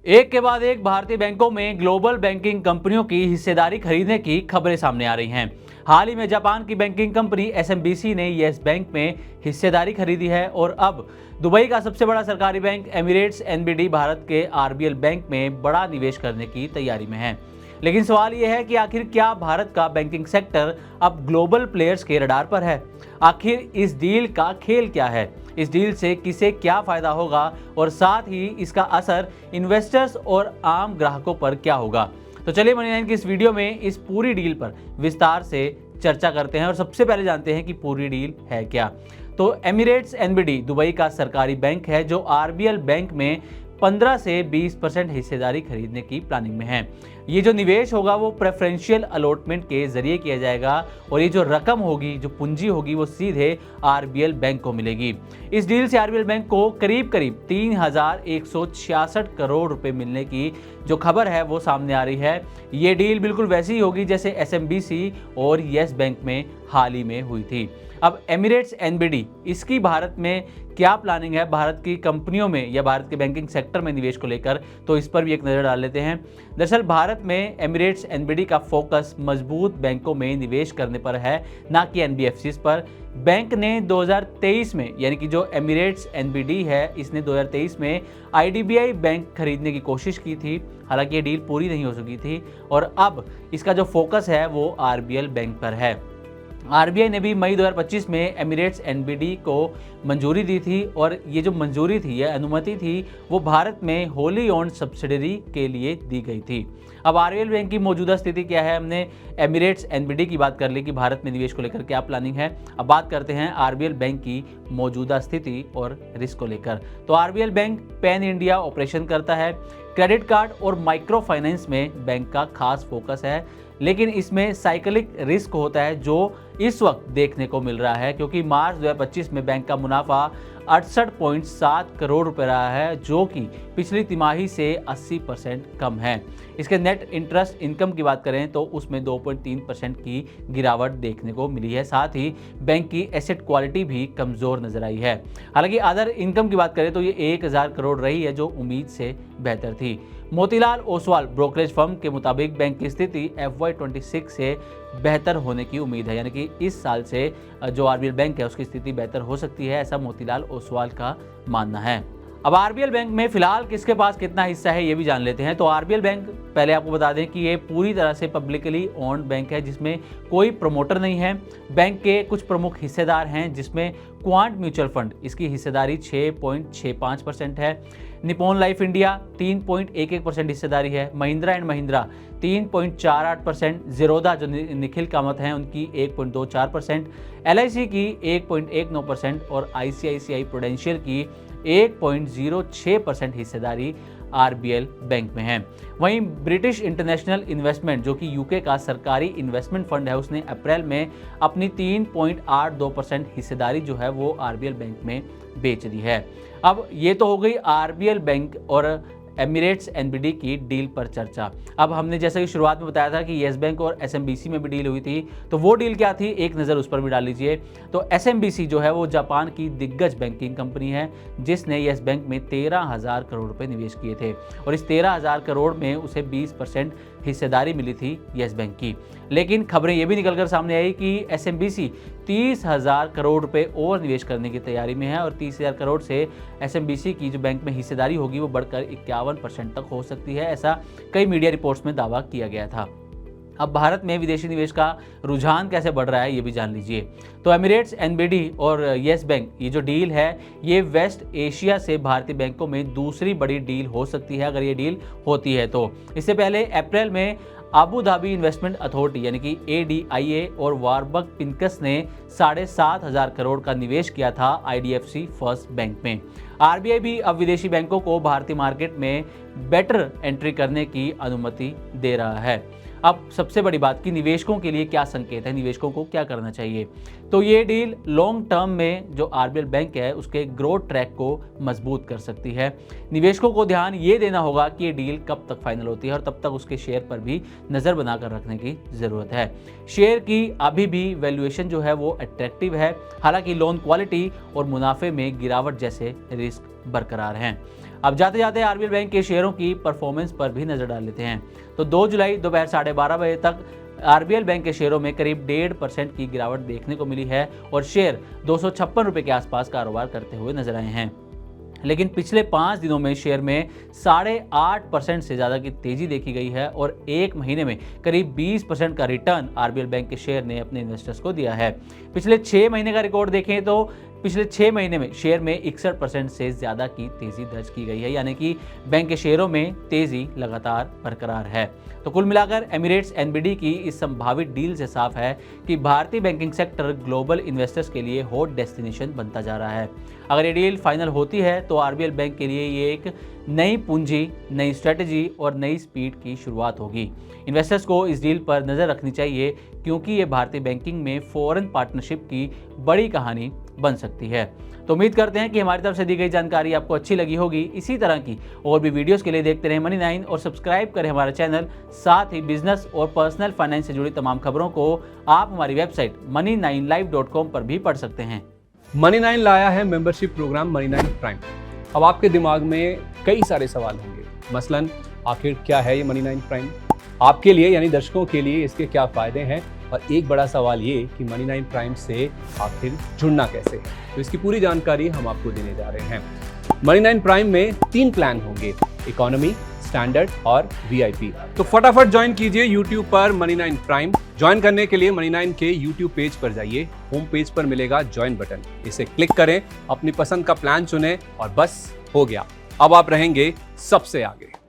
एक के बाद एक भारतीय बैंकों में ग्लोबल बैंकिंग कंपनियों की हिस्सेदारी खरीदने की खबरें सामने आ रही हैं। हाल ही में जापान की बैंकिंग कंपनी एसएमबीसी ने येस बैंक में हिस्सेदारी खरीदी है और अब दुबई का सबसे बड़ा सरकारी बैंक एमिरेट्स एनबीडी भारत के आरबीएल बैंक में बड़ा निवेश करने की तैयारी में है। लेकिन सवाल यह है कि आखिर क्या भारत का बैंकिंग सेक्टर अब ग्लोबल प्लेयर्स के रडार पर है? आखिर इस डील का खेल क्या है? इस डील से किसे क्या फायदा होगा और साथ ही इसका असर इन्वेस्टर्स और आम ग्राहकों पर क्या होगा? तो चलिए मनी 9 की इस वीडियो में इस पूरी डील पर विस्तार से चर्चा करते हैं और सबसे पहले जानते हैं कि पूरी डील है क्या। तो एमिरेट्स एनबीडी दुबई का सरकारी बैंक है जो आरबीएल बैंक में 15 से 20% हिस्सेदारी खरीदने की प्लानिंग में है। ये जो निवेश होगा वो प्रेफरेंशियल अलॉटमेंट के जरिए किया जाएगा और ये जो रकम होगी, जो पूंजी होगी, वो सीधे आरबीएल बैंक को मिलेगी। इस डील से आरबीएल बैंक को करीब 3,166 करोड़ रुपए मिलने की जो खबर है वो सामने आ रही है। ये डील बिल्कुल वैसी ही होगी जैसे एसएमबीसी और येस बैंक में हाल ही में हुई थी। अब एमिरेट्स एनबीडी, इसकी भारत में क्या प्लानिंग है, भारत की कंपनियों में या भारत के बैंकिंग सेक्टर में निवेश को लेकर, तो इस पर भी एक नज़र डाल लेते हैं। दरअसल भारत में एमिरेट्स एनबीडी का फोकस मजबूत बैंकों में निवेश करने पर है, ना कि एनबीएफसीज पर। बैंक ने 2023 में, यानी कि जो एमिरेट्स एनबीडी है, इसने 2023 में आईडीबीआई बैंक खरीदने की कोशिश की थी। हालांकि ये डील पूरी नहीं हो सकी थी और अब इसका जो फोकस है वो आरबीएल बैंक पर है। आरबीआई ने भी मई 2025 में एमिरेट्स एनबीडी को मंजूरी दी थी और ये जो मंजूरी थी, ये अनुमति थी, वो भारत में होली ओन्ड सब्सिडरी के लिए दी गई थी। अब आरबीएल बैंक की मौजूदा स्थिति क्या है? हमने एमिरेट्स एनबीडी की बात कर ली कि भारत में निवेश को लेकर क्या प्लानिंग है। अब बात करते हैं आरबीएल बैंक की मौजूदा स्थिति और रिस्क को लेकर। तो RBL bank pan India operation करता है। क्रेडिट कार्ड और माइक्रो फाइनेंस में बैंक का खास फोकस है, लेकिन इसमें साइक्लिक रिस्क होता है जो इस वक्त देखने को मिल रहा है, क्योंकि मार्च 2025 में बैंक का मुनाफा 68.7 करोड़ रुपए रहा है, जो कि पिछली तिमाही से 80% कम है। इसके नेट इंटरेस्ट इनकम की बात करें तो उसमें 2.3% की गिरावट देखने को मिली है। साथ ही बैंक की एसेट क्वालिटी भी कमज़ोर नजर आई है। हालांकि अदर इनकम की बात करें तो ये 1000 करोड़ रही है, जो उम्मीद से बेहतर थी। मोतीलाल ओसवाल ब्रोकरेज फर्म के मुताबिक बैंक की स्थिति FY26 से बेहतर होने की उम्मीद है, यानी कि इस साल से जो आरबीएल बैंक है उसकी स्थिति बेहतर हो सकती है, ऐसा मोतीलाल ओसवाल का मानना है। अब आरबीएल बैंक में फिलहाल किसके पास कितना हिस्सा है ये भी जान लेते हैं। तो आरबीएल बैंक, पहले आपको बता दें कि ये पूरी तरह से पब्लिकली ओन्ड बैंक है, जिसमें कोई प्रमोटर नहीं है। बैंक के कुछ प्रमुख हिस्सेदार हैं, जिसमें क्वांट म्यूचुअल फंड, इसकी हिस्सेदारी 6.65% है। निप्पॉन लाइफ इंडिया 3.11% हिस्सेदारी है। महिंद्रा एंड महिंद्रा 3.48%। ज़ीरोधा जो निखिल कामत हैं उनकी 1.24%। एलआईसी की 1.19% और आईसीआईसीआई प्रूडेंशियल की 1.06% हिस्सेदारी आरबीएल बैंक में है। वहीं ब्रिटिश इंटरनेशनल इन्वेस्टमेंट, जो कि यूके का सरकारी इन्वेस्टमेंट फंड है, उसने अप्रैल में अपनी 3.82% हिस्सेदारी जो है वो आरबीएल बैंक में बेच दी है। अब ये तो हो गई आरबीएल बैंक और एमिरेट्स एनबीडी की डील पर चर्चा। अब हमने जैसा कि शुरुआत में बताया था कि येस बैंक और एसएमबीसी में भी डील हुई थी, तो वो डील क्या थी, एक नज़र उस पर भी डाल लीजिए। तो एसएमबीसी जो है वो जापान की दिग्गज बैंकिंग कंपनी है, जिसने येस बैंक में 13,000 करोड़ रुपए निवेश किए थे और इस 13,000 करोड़ में उसे 20% हिस्सेदारी मिली थी येस बैंक की। लेकिन खबरें ये भी निकलकर सामने आई कि एसएमबीसी 30,000 करोड़ रुपए और निवेश करने की तैयारी में है और 30,000 करोड़ से एसएमबीसी की जो बैंक में हिस्सेदारी होगी वो बढ़कर 51% तक हो सकती है, ऐसा कई मीडिया रिपोर्ट्स में दावा किया गया था। अब भारत में विदेशी निवेश का रुझान कैसे बढ़ रहा है ये भी जान लीजिए। तो एमिरेट्स एनबीडी और येस बैंक, ये जो डील है ये वेस्ट एशिया से भारतीय बैंकों में दूसरी बड़ी डील हो सकती है, अगर ये डील होती है तो। इससे पहले अप्रैल में अबू धाबी इन्वेस्टमेंट अथॉरिटी यानी कि ADIA और वारबर्ग पिंकस ने 7,500 करोड़ का निवेश किया था IDFC फर्स्ट बैंक में। आरबीआई भी अब विदेशी बैंकों को भारतीय मार्केट में बेटर एंट्री करने की अनुमति दे रहा है। अब सबसे बड़ी बात कि निवेशकों के लिए क्या संकेत है, निवेशकों को क्या करना चाहिए। तो ये डील लॉन्ग टर्म में जो आरबीएल बैंक है उसके ग्रोथ ट्रैक को मजबूत कर सकती है। निवेशकों को ध्यान ये देना होगा कि ये डील कब तक फाइनल होती है और तब तक उसके शेयर पर भी नज़र बनाकर रखने की ज़रूरत है। शेयर की अभी भी वैल्यूएशन जो है वो अट्रैक्टिव है, हालांकि लोन क्वालिटी और मुनाफे में गिरावट जैसे रिस्क बरकरार हैं। अब जाते जाते आरबीएल बैंक के शेयरों की परफॉर्मेंस पर भी नजर डाल लेते हैं। तो 2 जुलाई दोपहर 12:30 बजे तक आरबीएल बैंक के शेयरों में करीब 1.5% की गिरावट देखने को मिली है और शेयर 256 रुपये के आसपास कारोबार करते हुए नजर आए हैं। लेकिन पिछले 5 दिनों में शेयर में 8.5% से ज़्यादा की तेज़ी देखी गई है और एक महीने में करीब 20% का रिटर्न आरबीएल बैंक के शेयर ने अपने इन्वेस्टर्स को दिया है। पिछले 6 महीने का रिकॉर्ड देखें तो पिछले 6 महीने में शेयर में 61% से ज़्यादा की तेज़ी दर्ज की गई है, यानी कि बैंक के शेयरों में तेज़ी लगातार बरकरार है। तो कुल मिलाकर एमिरेट्स एनबीडी की इस संभावित डील से साफ है कि भारतीय बैंकिंग सेक्टर ग्लोबल इन्वेस्टर्स के लिए हॉट डेस्टिनेशन बनता जा रहा है। अगर ये डील फाइनल होती है तो आरबीएल बैंक के लिए ये एक नई पूंजी, नई स्ट्रेटजी और नई स्पीड की शुरुआत होगी। इन्वेस्टर्स को इस डील पर नज़र रखनी चाहिए क्योंकि ये भारतीय बैंकिंग में फॉरेन पार्टनरशिप की बड़ी कहानी बन सकती है। तो उम्मीद करते हैं कि हमारी तरफ से दी गई जानकारी आपको अच्छी लगी होगी। इसी तरह की और भी वीडियोस के लिए देखते रहें मनी 9 और सब्सक्राइब करें हमारा चैनल। साथ ही बिजनेस और पर्सनल फाइनेंस से जुड़ी तमाम खबरों को आप हमारी वेबसाइट money9live.com पर भी पढ़ सकते हैं। मनी 9 लाया है मेंबरशिप प्रोग्राम मनी 9 प्राइम। अब आपके दिमाग में कई सारे सवाल होंगे, मसलन आखिर क्या है ये मनी 9 प्राइम, आपके लिए यानी दर्शकों के लिए इसके क्या फायदे हैं, और एक बड़ा सवाल ये कि मनी 9 प्राइम से आखिर जुड़ना कैसे है। तो इसकी पूरी जानकारी हम आपको देने जा रहे हैं। मनी 9 प्राइम में 3 प्लान होंगे, इकोनॉमी, स्टैंडर्ड और वीआईपी। तो फटाफट ज्वाइन कीजिए YouTube पर मनी 9 प्राइम। ज्वाइन करने के लिए मनी 9 के YouTube पेज पर जाइए, होम पेज पर मिलेगा ज्वाइन बटन, इसे क्लिक करें, अपनी पसंद का प्लान चुनें और बस हो गया, अब आप रहेंगे सबसे आगे।